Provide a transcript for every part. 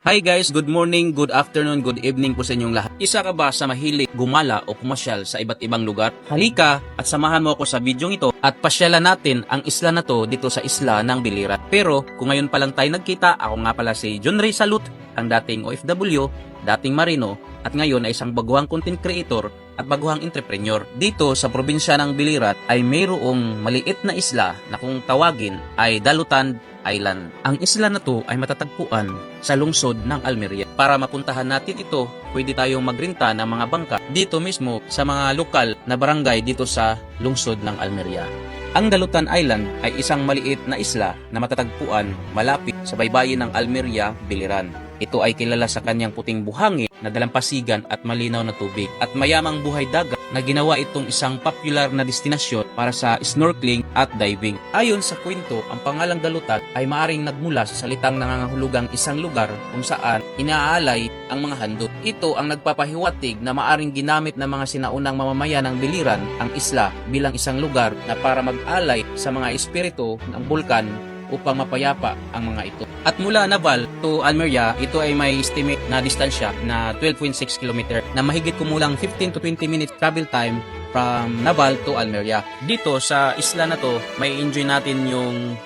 Hi guys, good morning, good afternoon, good evening po sa inyong lahat. Isa ka ba sa mahilig gumala o pumasyal sa iba't ibang lugar? Halika at samahan mo ako sa video ito at pasyalan natin ang isla na to dito sa isla ng Biliran. Pero kung ngayon pa lang tayo nagkita, ako nga pala si John Ray Salud, ang dating OFW, dating Marino, at ngayon ay isang baguhang content creator at baguhang entrepreneur. Dito sa probinsya ng Biliran ay mayroong maliit na isla na kung tawagin ay Dalutan Island. Ang isla na to ay matatagpuan sa lungsod ng Almeria. Para mapuntahan natin ito, pwede tayong magrenta ng mga bangka dito mismo sa mga lokal na barangay dito sa lungsod ng Almeria. Ang Dalutan Island ay isang maliit na isla na matatagpuan malapit sa baybayin ng Almeria, Biliran. Ito ay kilala sa kanyang puting buhangin na dalampasigan at malinaw na tubig at mayamang buhay dagat na ginawa itong isang popular na destinasyon para sa snorkeling at diving. Ayon sa kwento, ang pangalang Dalutan ay maaring nagmula sa salitang nangangahulugang isang lugar kung saan inaalay ang mga handog. Ito ang nagpapahiwatig na maaring ginamit ng mga sinaunang mamamayan ng Biliran ang isla bilang isang lugar na para mag-alay sa mga espiritu ng bulkan upang mapayapa ang mga ito. At mula Naval to Almeria, ito ay may estimate na distansya na 12.6 km na mahigit kumulang 15 to 20 minutes travel time from Naval to Almeria. Dito sa isla na to, may enjoy natin yung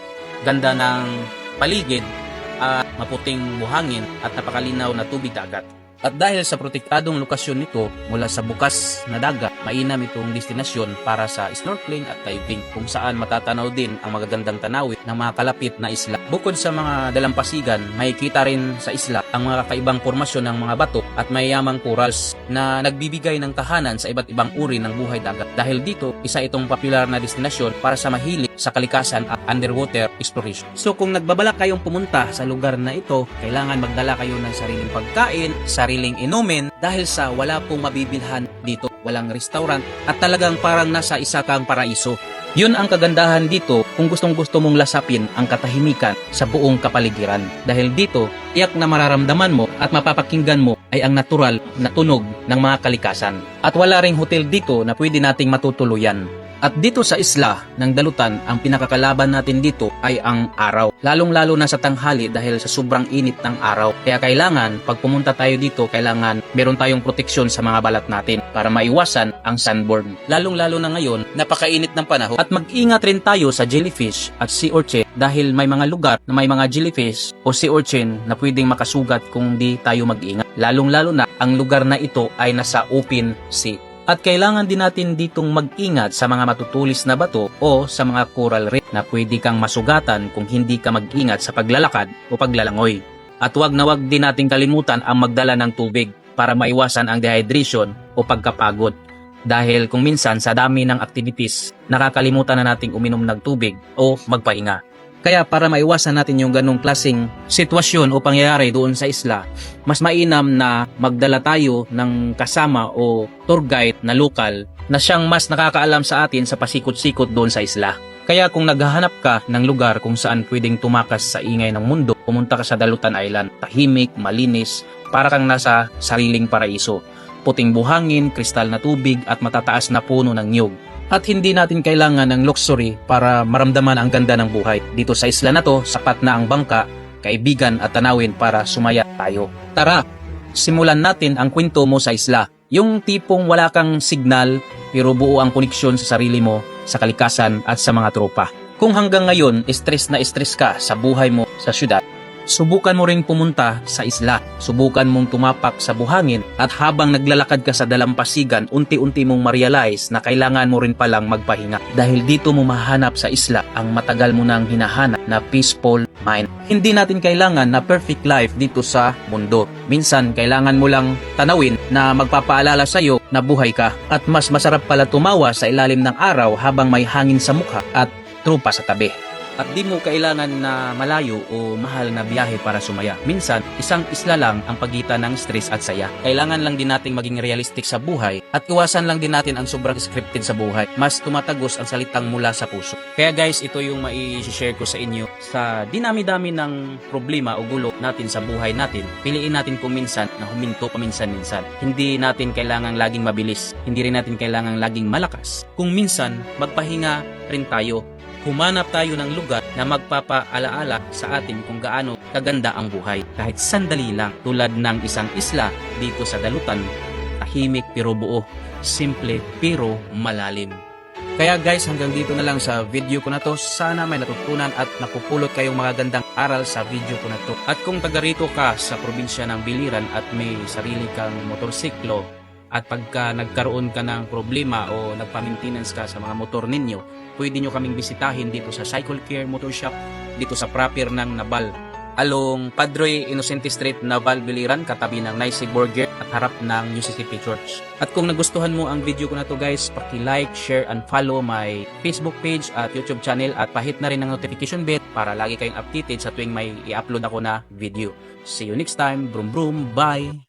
ganda ng paligid at maputing buhangin at napakalinaw na tubig dagat. At dahil sa protektadong lokasyon nito mula sa bukas na dagat, mainam itong destinasyon para sa snorkeling at diving kung saan matatanaw din ang magagandang tanawin ng mga kalapit na isla. Bukod sa mga dalampasigan, makikita rin sa isla ang mga kakaibang formasyon ng mga bato at mayamang corals na nagbibigay ng tahanan sa iba't ibang uri ng buhay dagat. Dahil dito, isa itong popular na destinasyon para sa mahilig sa kalikasan at underwater exploration. So kung nagbabalak kayong pumunta sa lugar na ito, kailangan magdala kayo ng sariling pagkain, sariling inumin dahil sa wala pong mabibilhan dito, walang restaurant at talagang parang nasa isa kang paraiso. Yun ang kagandahan dito kung gustong-gusto mong lasapin ang katahimikan sa buong kapaligiran. Dahil dito, tiyak na mararamdaman mo at mapapakinggan mo ay ang natural na tunog ng mga kalikasan. At wala ring hotel dito na pwede nating matutuluyan. At dito sa isla ng Dalutan, ang pinakakalaban natin dito ay ang araw. Lalong-lalo na sa tanghali dahil sa sobrang init ng araw. Kaya kailangan, pag pumunta tayo dito, kailangan meron tayong proteksyon sa mga balat natin para maiwasan ang sunburn. Lalong-lalo na ngayon, napakainit ng panahon. At mag-ingat rin tayo sa jellyfish at sea urchin dahil may mga lugar na may mga jellyfish o sea urchin na pwedeng makasugat kung di tayo mag-ingat. Lalong-lalo na ang lugar na ito ay nasa open sea. At kailangan din natin ditong mag-ingat sa mga matutulis na bato o sa mga coral reef na pwede kang masugatan kung hindi ka mag-ingat sa paglalakad o paglalangoy. At wag na wag din natin kalimutan ang magdala ng tubig para maiwasan ang dehydration o pagkapagod. Dahil kung minsan sa dami ng activities, nakakalimutan na nating uminom ng tubig o magpahinga. Kaya para maiwasan natin yung ganong klaseng sitwasyon o pangyayari doon sa isla, mas mainam na magdala tayo ng kasama o tour guide na lokal na siyang mas nakakaalam sa atin sa pasikot-sikot doon sa isla. Kaya kung naghahanap ka ng lugar kung saan pwedeng tumakas sa ingay ng mundo, pumunta ka sa Dalutan Island. Tahimik, malinis, para kang nasa sariling paraiso. Puting buhangin, kristal na tubig at matataas na puno ng niyog. At hindi natin kailangan ng luxury para maramdaman ang ganda ng buhay. Dito sa isla na to, sapat na ang bangka, kaibigan at tanawin para sumaya tayo. Tara, simulan natin ang kwento mo sa isla. Yung tipong wala kang signal pero buo ang koneksyon sa sarili mo, sa kalikasan at sa mga tropa. Kung hanggang ngayon, stress na stress ka sa buhay mo sa syudad, subukan mo ring pumunta sa isla. Subukan mong tumapak sa buhangin at habang naglalakad ka sa dalampasigan, unti-unti mong ma-realize na kailangan mo rin palang magpahinga. Dahil dito mo mahanap sa isla ang matagal mo nang hinahanap na peaceful mind. Hindi natin kailangan na perfect life dito sa mundo. Minsan, kailangan mo lang tanawin na magpapaalala sa iyo na buhay ka. At mas masarap pala tumawa sa ilalim ng araw habang may hangin sa mukha at trupa sa tabi. At di mo kailangan na malayo o mahal na biyahe para sumaya. Minsan, isang isla lang ang pagitan ng stress at saya. Kailangan lang din nating maging realistic sa buhay at iwasan lang din natin ang sobrang scripted sa buhay. Mas tumatagos ang salitang mula sa puso. Kaya guys, ito yung mai-share ko sa inyo. Sa dinami-dami ng problema o gulo natin sa buhay natin, piliin natin kung minsan na huminto paminsan-minsan. Hindi natin kailangang laging mabilis. Hindi rin natin kailangang laging malakas. Kung minsan, magpahinga rin tayo. Humanap tayo ng lugar na magpapaalaala sa atin kung gaano kaganda ang buhay. Kahit sandali lang, tulad ng isang isla dito sa dalutan, tahimik pero buo, simple pero malalim. Kaya guys, hanggang dito na lang sa video ko na to. Sana may natutunan at napupulot kayong mga gandang aral sa video ko na to. At kung taga rito ka sa probinsya ng Biliran at may sarili kang motorsiklo, at pagka nagkaroon ka ng problema o nagpa-maintenance ka sa mga motor ninyo, pwede nyo kaming bisitahin dito sa Cycle Care Motor Shop, dito sa proper ng Nabal, along Padre Innocente Street, Nabal, Biliran, katabi ng Naisig Burger at harap ng New City Church. At kung nagustuhan mo ang video ko na to guys, paki-like, share, and follow my Facebook page at YouTube channel at pahit na rin ang notification bell para lagi kayong updated sa tuwing may i-upload ako na video. See you next time. Brum brum. Bye!